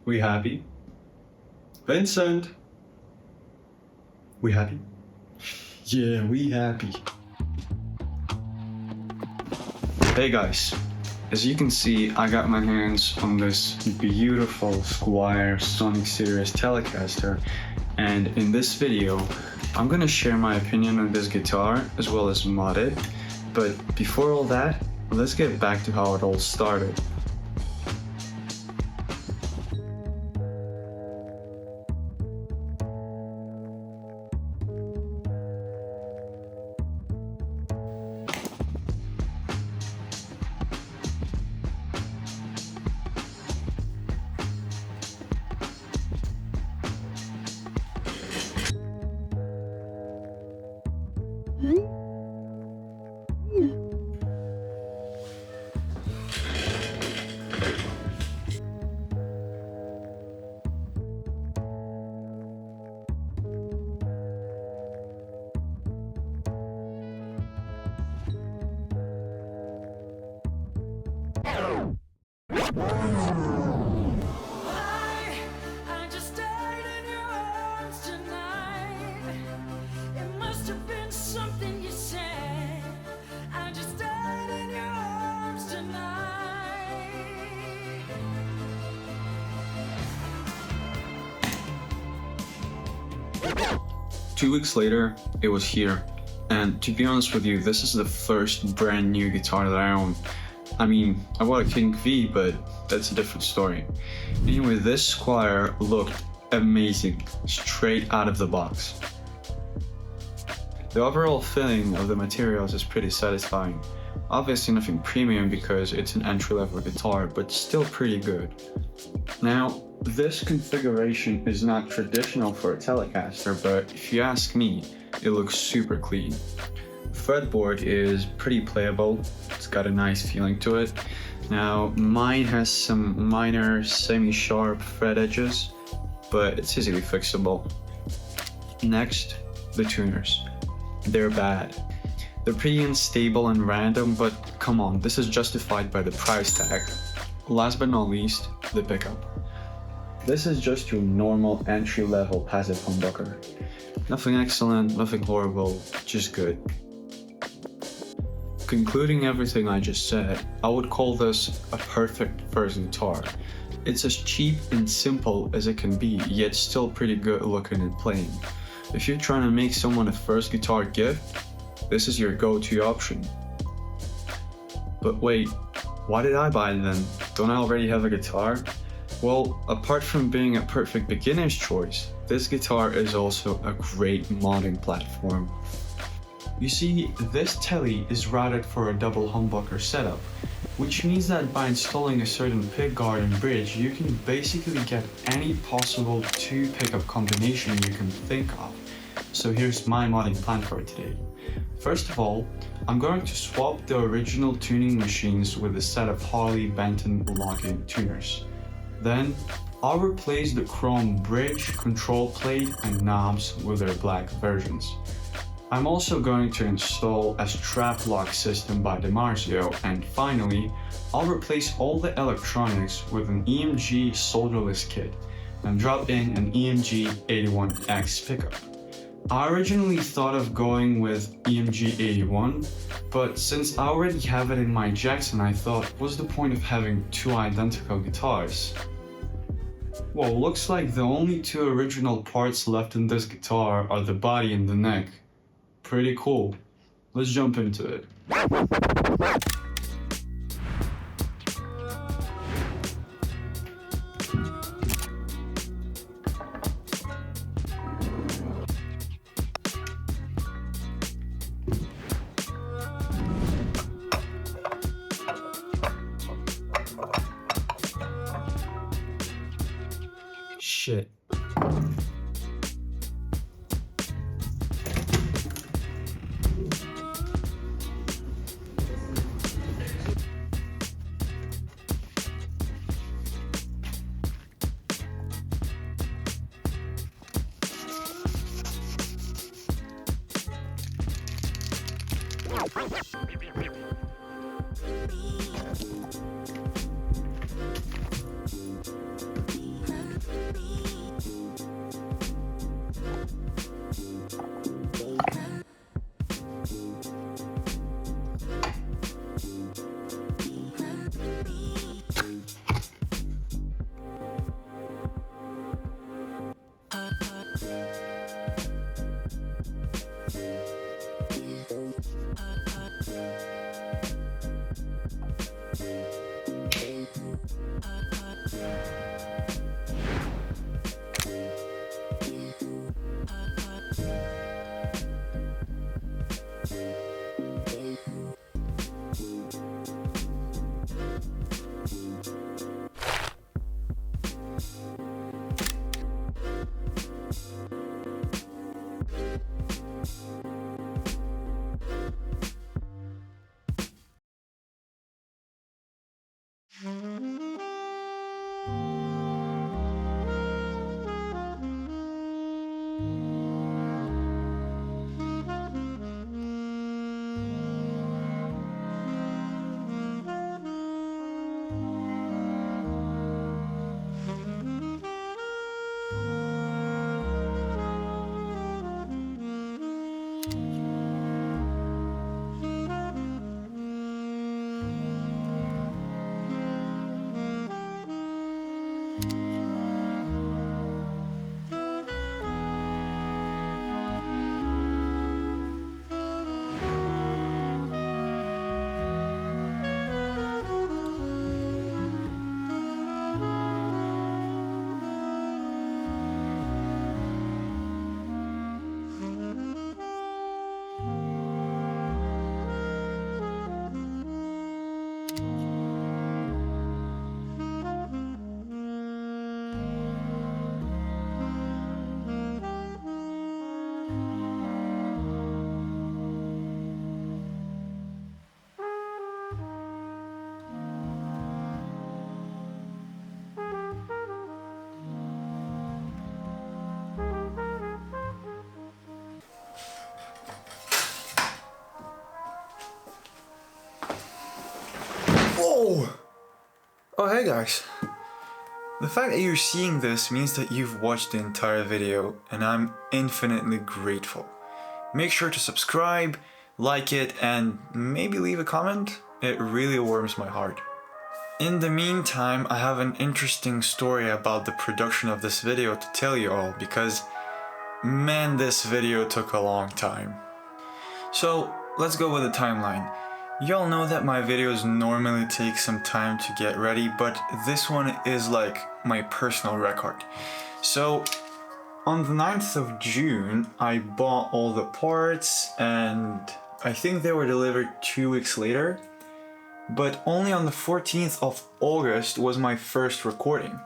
We happy? Vincent? We happy? Yeah, we happy. Hey guys, as you can see, I got my hands on this beautiful Squire Sonic Series Telecaster, and in this video, I'm gonna share my opinion on this guitar as well as mod it. But before all that, let's get back to how it all started. Two weeks later, it was here, and to be honest with you, this is the first brand new guitar that I own. I mean, I bought a King V, but that's a different story. Anyway, this Squire looked amazing, straight out of the box. The overall feeling of the materials is pretty satisfying. Obviously nothing premium because it's an entry-level guitar, but still pretty good. Now, this configuration is not traditional for a Telecaster, but if you ask me, it looks super clean. Fretboard is pretty playable, it's got a nice feeling to it. Now, mine has some minor semi-sharp fret edges, but it's easily fixable. Next, the tuners. They're bad. They're pretty unstable and random, but come on, this is justified by the price tag. Last but not least, the pickup. This is just your normal entry-level passive humbucker. Nothing excellent, nothing horrible, just good. Concluding everything I just said, I would call this a perfect first guitar. It's as cheap and simple as it can be, yet still pretty good looking and playing. If you're trying to make someone a first guitar gift, this is your go-to option. But wait, why did I buy it then? Don't I already have a guitar? Well, apart from being a perfect beginner's choice, this guitar is also a great modding platform. You see, this Tele is routed for a double humbucker setup, which means that by installing a certain pickguard and bridge, you can basically get any possible two pickup combination you can think of. So here's my modding plan for today. First of all, I'm going to swap the original tuning machines with a set of Harley Benton lock-in tuners. Then, I'll replace the chrome bridge, control plate, and knobs with their black versions. I'm also going to install a strap lock system by DiMarzio, and finally, I'll replace all the electronics with an EMG solderless kit and drop in an EMG 81X pickup. I originally thought of going with EMG 81, but since I already have it in my Jackson, I thought, what's the point of having two identical guitars? Well, looks like the only two original parts left in this guitar are the body and the neck. Pretty cool. Let's jump into it. Shit. Whoa! Oh, hey guys. The fact that you're seeing this means that you've watched the entire video, and I'm infinitely grateful. Make sure to subscribe, like it, and maybe leave a comment. It really warms my heart. In the meantime, I have an interesting story about the production of this video to tell you all, because man, this video took a long time. So let's go with the timeline. Y'all know that my videos normally take some time to get ready, but this one is like my personal record. So on the 9th of June, I bought all the parts and I think they were delivered 2 weeks later. But only on the 14th of August was my first recording,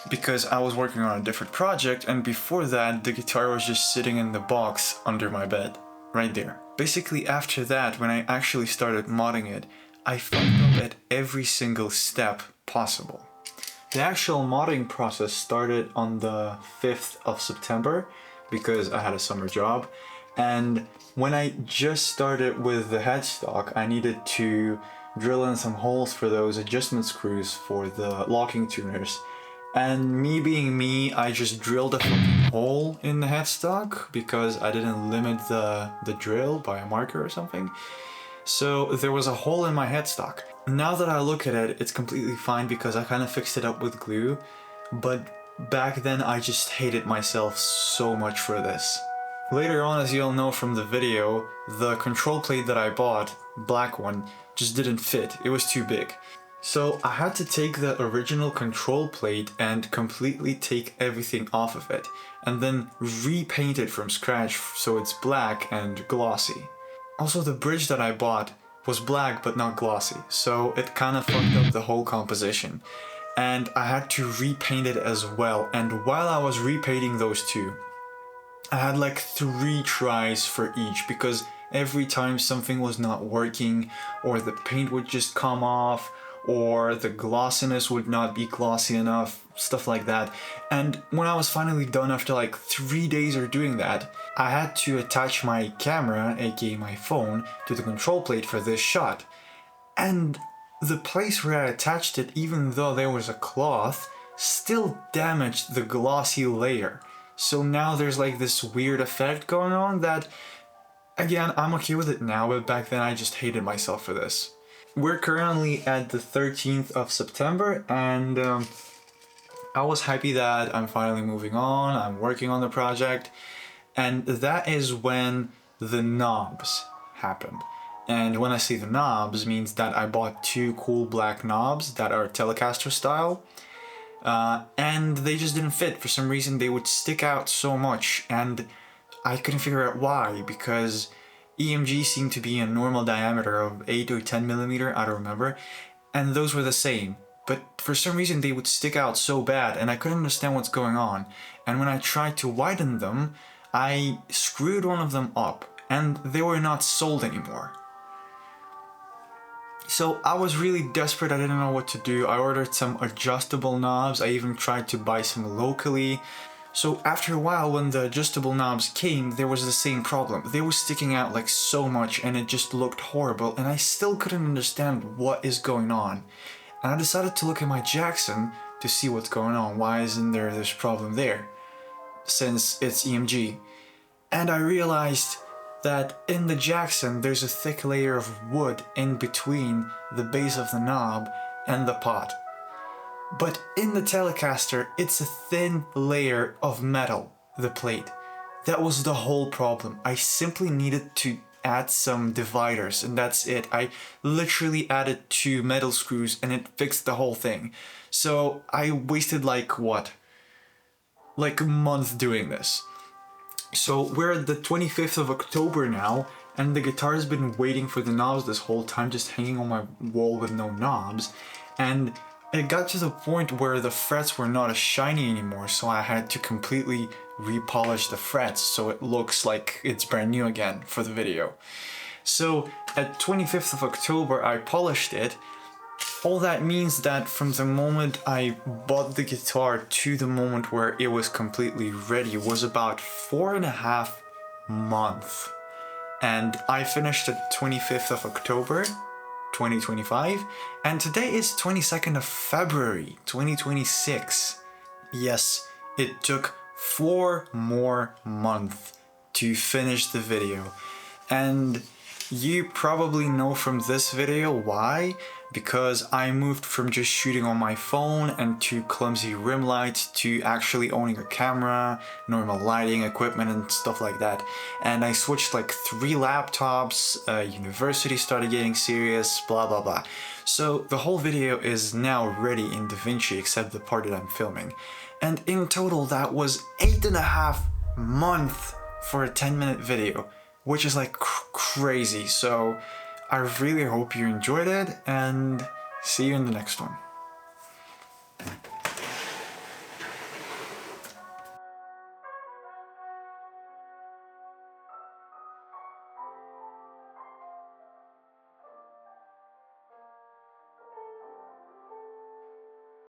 because I was working on a different project, and before that the guitar was just sitting in the box under my bed, right there. Basically after that, when I actually started modding it, I fucked up at every single step possible. The actual modding process started on the 5th of September, because I had a summer job, and when I just started with the headstock, I needed to drill in some holes for those adjustment screws for the locking tuners. And me being me, I just drilled a fucking hole in the headstock because I didn't limit the drill by a marker or something. So there was a hole in my headstock. Now that I look at it, it's completely fine because I kind of fixed it up with glue. But back then I just hated myself so much for this. Later on, as you'll know from the video, the control plate that I bought, black one, just didn't fit. It was too big. So I had to take the original control plate and completely take everything off of it, and then repaint it from scratch so it's black and glossy. Also, the bridge that I bought was black but not glossy, so it kind of fucked up the whole composition. And I had to repaint it as well, and while I was repainting those two, I had like 3 tries for each, because every time something was not working, or the paint would just come off, or the glossiness would not be glossy enough, stuff like that. And when I was finally done after like 3 days of doing that, I had to attach my camera, aka my phone, to the control plate for this shot. And the place where I attached it, even though there was a cloth, still damaged the glossy layer. So now there's like this weird effect going on that, again, I'm okay with it now, but back then I just hated myself for this. We're currently at the 13th of September, and I was happy that I'm finally moving on, I'm working on the project, and that is when the knobs happened. And when I say the knobs, means that I bought 2 cool black knobs that are Telecaster style, and they just didn't fit. For some reason they would stick out so much, and I couldn't figure out why, because EMG seemed to be a normal diameter of 8 or 10 millimeter, I don't remember, and those were the same. But for some reason they would stick out so bad, and I couldn't understand what's going on. And when I tried to widen them, I screwed one of them up, and they were not sold anymore. So I was really desperate, I didn't know what to do. I ordered some adjustable knobs, I even tried to buy some locally. So after a while, when the adjustable knobs came, there was the same problem. They were sticking out like so much, and it just looked horrible, and I still couldn't understand what is going on. And I decided to look at my Jackson to see what's going on. Why isn't there this problem there? Since it's EMG. And I realized that in the Jackson there's a thick layer of wood in between the base of the knob and the pot. But in the Telecaster, it's a thin layer of metal, the plate. That was the whole problem. I simply needed to add some dividers, and that's it. I literally added 2 metal screws and it fixed the whole thing. So I wasted like a month doing this. So we're at the 25th of October now, and the guitar's been waiting for the knobs this whole time, just hanging on my wall with no knobs. And it got to the point where the frets were not as shiny anymore, so I had to completely repolish the frets so it looks like it's brand new again for the video. So at 25th of October I polished it. All that means that from the moment I bought the guitar to the moment where it was completely ready was about 4.5 months. And I finished at 25th of October 2025, and today is 22nd of February 2026. Yes, it took 4 more months to finish the video, and you probably know from this video why, because I moved from just shooting on my phone and to clumsy rim lights to actually owning a camera, normal lighting equipment and stuff like that. And I switched like 3 laptops, university started getting serious, blah blah blah. So the whole video is now ready in DaVinci except the part that I'm filming. And in total that was 8.5 months for a 10-minute video, which is like crazy. So I really hope you enjoyed it, and see you in the next one.